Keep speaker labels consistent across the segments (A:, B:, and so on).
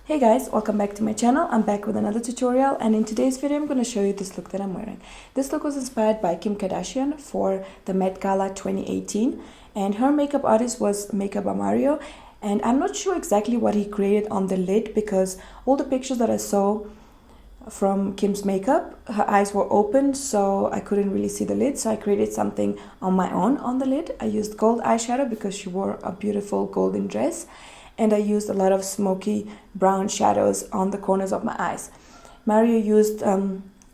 A: Hey guys, welcome back to my channel. I'm back with another tutorial, and in today's video I'm going to show you this look that I'm wearing. This look was inspired by Kim Kardashian for the Met Gala 2018, and her makeup artist was Makeup by Mario, and I'm not sure exactly what he created on the lid because all the pictures that I saw from Kim's makeup, her eyes were open, so I couldn't really see the lid, so I created something on my own on the lid. I used gold eyeshadow because she wore a beautiful golden dress, and I used a lot of smoky brown shadows on the corners of my eyes. Mario used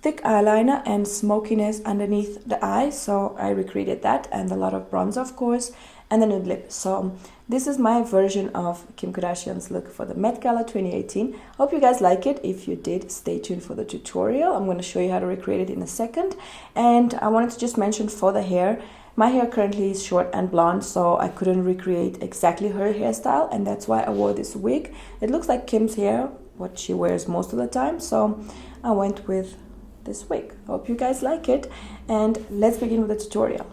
A: thick eyeliner and smokiness underneath the eye, so I recreated that, and a lot of bronzer of course, and then a lip. So this is my version of Kim Kardashian's look for the Met Gala 2018. Hope you guys like it. If you did, stay tuned for the tutorial. I'm going to show you how to recreate it in a second. And I wanted to just mention for the hair, my hair currently is short and blonde, so I couldn't recreate exactly her hairstyle, and that's why I wore this wig. It looks like Kim's hair, what she wears most of the time, so I went with this wig. Hope you guys like it, and let's begin with the tutorial.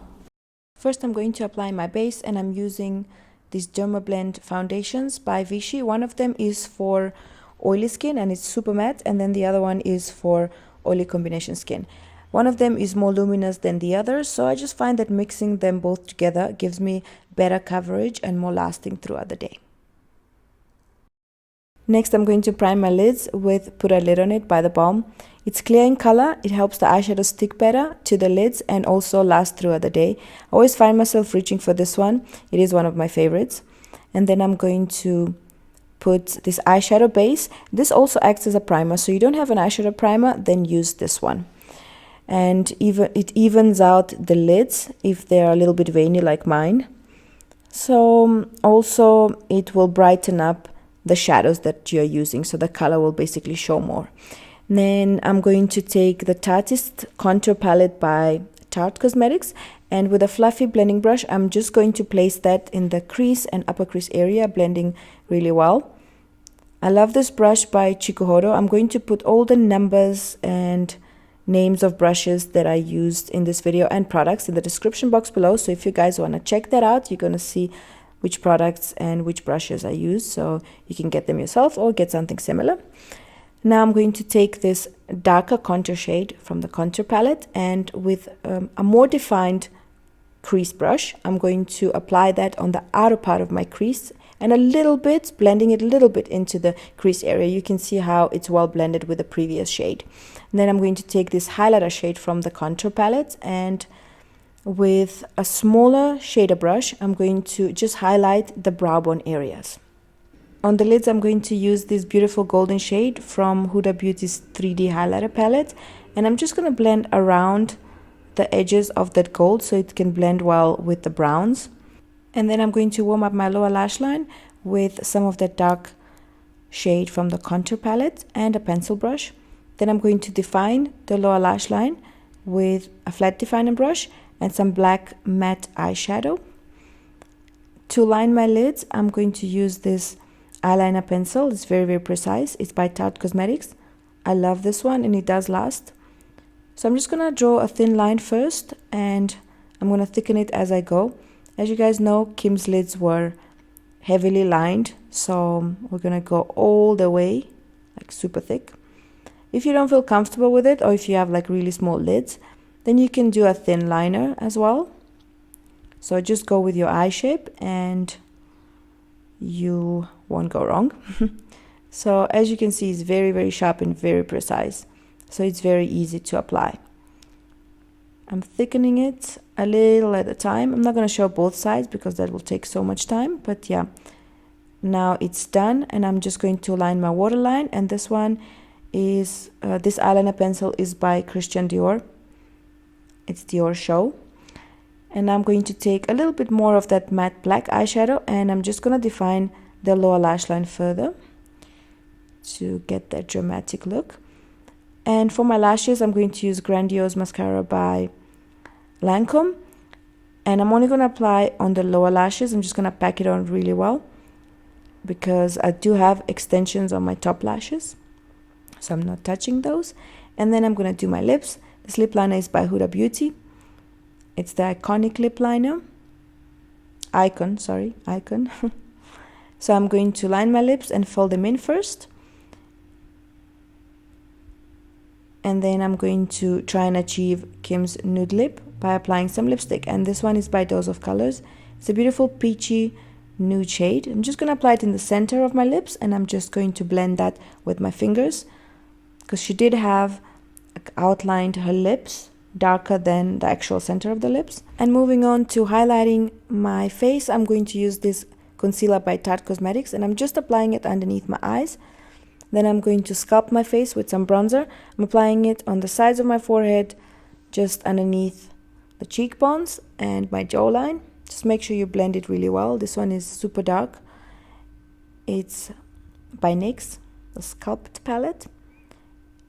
A: First, I'm going to apply my base, and I'm using these Dermablend foundations by Vichy. One of them is for oily skin, and it's super matte, and then the other one is for oily combination skin. One of them is more luminous than the other, so I just find that mixing them both together gives me better coverage and more lasting throughout the day. Next, I'm going to prime my lids with Put a Lid on It by the Balm. It's clear in color, it helps the eyeshadow stick better to the lids and also last throughout the day. I always find myself reaching for this one. It is one of my favorites. And then I'm going to put this eyeshadow base. This also acts as a primer, so you don't have an eyeshadow primer, then use this one. And it evens out the lids if they're a little bit veiny like mine. So also it will brighten up the shadows that you're using, so the color will basically show more. Then I'm going to take the Tartist Contour Palette by Tarte Cosmetics, and with a fluffy blending brush I'm just going to place that in the crease and upper crease area, blending really well. I love this brush by Chikuhodo. I'm going to put all the numbers and names of brushes that I used in this video and products in the description box below, so if you guys want to check that out, you're going to see which products and which brushes I use, so you can get them yourself or get something similar. Now I'm going to take this darker contour shade from the contour palette, and with a more defined crease brush I'm going to apply that on the outer part of my crease and a little bit, blending it a little bit into the crease area. You can see how it's well blended with the previous shade. And then I'm going to take this highlighter shade from the contour palette, and with a smaller shader brush I'm going to just highlight the brow bone areas. On the lids I'm going to use this beautiful golden shade from Huda Beauty's 3D highlighter palette, and I'm just going to blend around the edges of that gold so it can blend well with the browns. And then I'm going to warm up my lower lash line with some of that dark shade from the contour palette and a pencil brush. Then I'm going to define the lower lash line with a flat defining brush and some black matte eyeshadow. To line my lids I'm going to use this eyeliner pencil. It's very precise. It's by Tarte Cosmetics. I love this one and it does last. So I'm just going to draw a thin line first, and I'm going to thicken it as I go. As you guys know, Kim's lids were heavily lined, so we're going to go all the way, like super thick. If you don't feel comfortable with it, or if you have like really small lids, then you can do a thin liner as well. So just go with your eye shape and you won't go wrong. So as you can see, it's very sharp and very precise, so it's very easy to apply. I'm thickening it a little at a time. I'm not going to show both sides because that will take so much time, but yeah, now it's done, and I'm just going to line my waterline. And this one is this eyeliner pencil is by Christian Dior. It's Dior Show. And I'm going to take a little bit more of that matte black eyeshadow, and I'm just going to define the lower lash line further to get that dramatic look. And for my lashes I'm going to use Grandiose mascara by Lancome, and I'm only going to apply on the lower lashes. I'm just going to pack it on really well because I do have extensions on my top lashes, so I'm not touching those. And then I'm going to do my lips. This lip liner is by Huda Beauty. It's the iconic lip liner. Icon. So I'm going to line my lips and fold them in first. And then I'm going to try and achieve Kim's nude lip by applying some lipstick. And this one is by Dose of Colors. It's a beautiful peachy nude shade. I'm just going to apply it in the center of my lips, and I'm just going to blend that with my fingers, because she did have outlined her lips darker than the actual center of the lips. And moving on to highlighting my face, I'm going to use this concealer by Tarte Cosmetics, and I'm just applying it underneath my eyes. Then I'm going to sculpt my face with some bronzer. I'm applying it on the sides of my forehead, just underneath the cheekbones and my jawline. Just make sure you blend it really well. This one is super dark. It's by NYX, the Sculpt palette.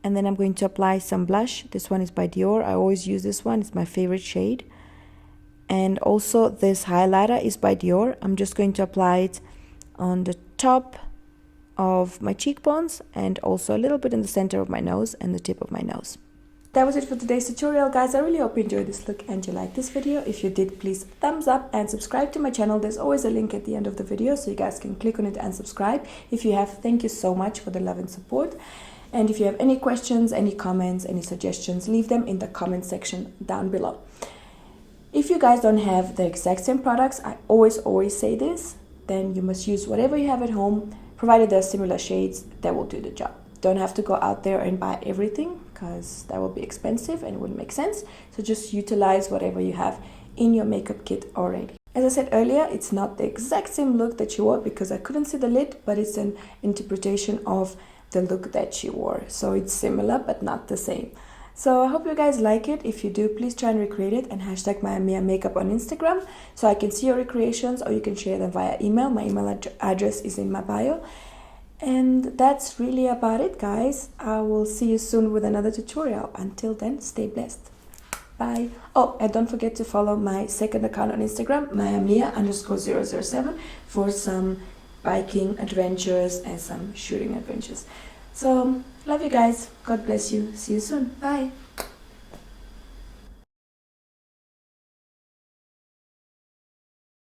A: And then I'm going to apply some blush. This one is by Dior. I always use this one. It's my favorite shade. And also this highlighter is by Dior. I'm just going to apply it on the top of my cheekbones and also a little bit in the center of my nose and the tip of my nose. That was it for today's tutorial, guys. I really hope you enjoyed this look and you liked this video. If you did, please thumbs up and subscribe to my channel. There's always a link at the end of the video, so you guys can click on it and subscribe. If you have, thank you so much for the love and support. And if you have any questions, any comments, any suggestions, leave them in the comment section down below. If you guys don't have the exact same products, I always say this, then you must use whatever you have at home, provided there are similar shades that will do the job. Don't have to go out there and buy everything, because that will be expensive and it wouldn't make sense. So just utilize whatever you have in your makeup kit already. As I said earlier, it's not the exact same look that she wore because I couldn't see the lid, but it's an interpretation of the look that she wore. So it's similar but not the same. So I hope you guys like it. If you do, please try and recreate it and hashtag Mia Makeup on Instagram so I can see your recreations, or you can share them via email. My email address is in my bio. And that's really about it, guys. I will see you soon with another tutorial. Until then, stay blessed. Bye. Oh, and don't forget to follow my second account on Instagram, Mia_007, for some biking adventures and some shooting adventures. So, love you guys. God bless you. See you soon. Bye.